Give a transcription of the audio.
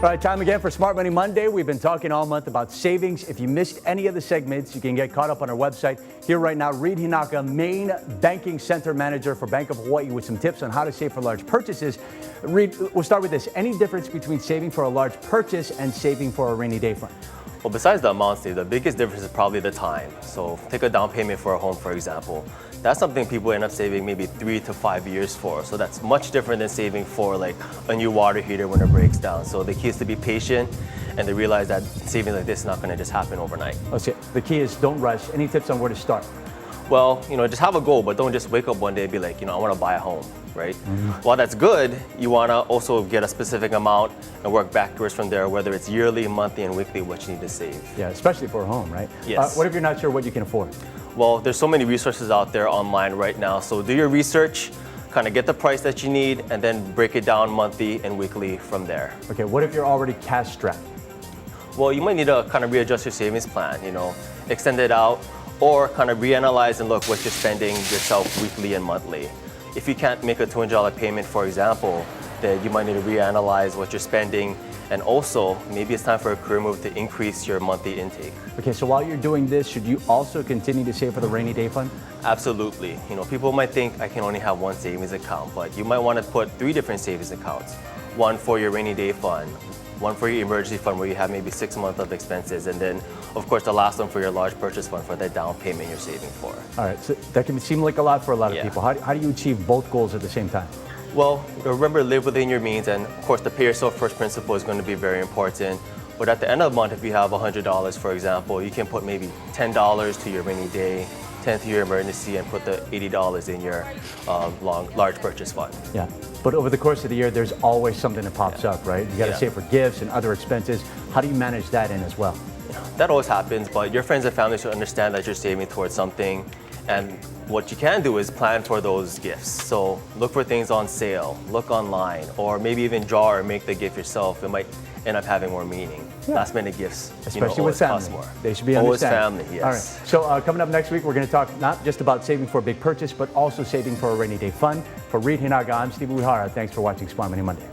All right, time again for Smart Money Monday. We've been talking all month about savings. If you missed any of the segments, you can get caught up on our website. Here right now, Reid, main banking center manager for Bank of Hawaii, with some tips on how to save for large purchases. Reid, we'll start with this. Any difference between saving for a large purchase and saving for a rainy day fund? Well, besides the amount, Steve, the biggest difference is probably the time. So take a down payment for a home, for example. That's something people end up saving maybe 3 to 5 years for. So that's much different than saving for like a new water heater when it breaks down. So the key is to be patient and to realize that saving like this is not going to just happen overnight. Okay, the key is don't rush. Any tips on where to start? Well, just have a goal, but don't just wake up one day and be like, I want to buy a home, right? While that's good, you want to also get a specific amount and work backwards from there, whether it's yearly, monthly, and weekly, what you need to save. Yeah, especially for a home, right? Yes. What if you're not sure what you can afford? Well, there's so many resources out there online right now. So do your research, kind of get the price that you need, and then break it down monthly and weekly from there. Okay, what if you're already cash strapped? Well, you might need to kind of readjust your savings plan, extend it out, or kind of reanalyze and look what you're spending yourself weekly and monthly. If you can't make a $200 payment, for example, then you might need to reanalyze what you're spending, and also maybe it's time for a career move to increase your monthly intake. Okay, so while you're doing this, should you also continue to save for the rainy day fund? Absolutely. People might think I can only have one savings account, but you might want to put 3 different savings accounts. One for your rainy day fund, one for your emergency fund where you have maybe 6 months of expenses, and then of course the last one for your large purchase fund for that down payment you're saving for. All right, so that can seem like a lot for a lot of people. How do you achieve both goals at the same time? Well, remember, live within your means, and of course the pay yourself first principle is going to be very important. But at the end of the month, if you have $100, for example, you can put maybe $10 to your rainy day, $10 to your emergency, and put the $80 in your large purchase fund. Yeah, but over the course of the year, there's always something that pops up, right? You got to save for gifts and other expenses. How do you manage that in as well? That always happens, but your friends and family should understand that you're saving towards something. And what you can do is plan for those gifts. So look for things on sale, look online, or maybe even draw or make the gift yourself. It might end up having more meaning. Last minute gifts, especially with family, cost more. They should be always understanding. Family, yes. All right. So coming up next week, we're going to talk not just about saving for a big purchase, but also saving for a rainy day fund. For Reid Hinaga, I'm Steve Uehara. Thanks for watching Smart Money Monday.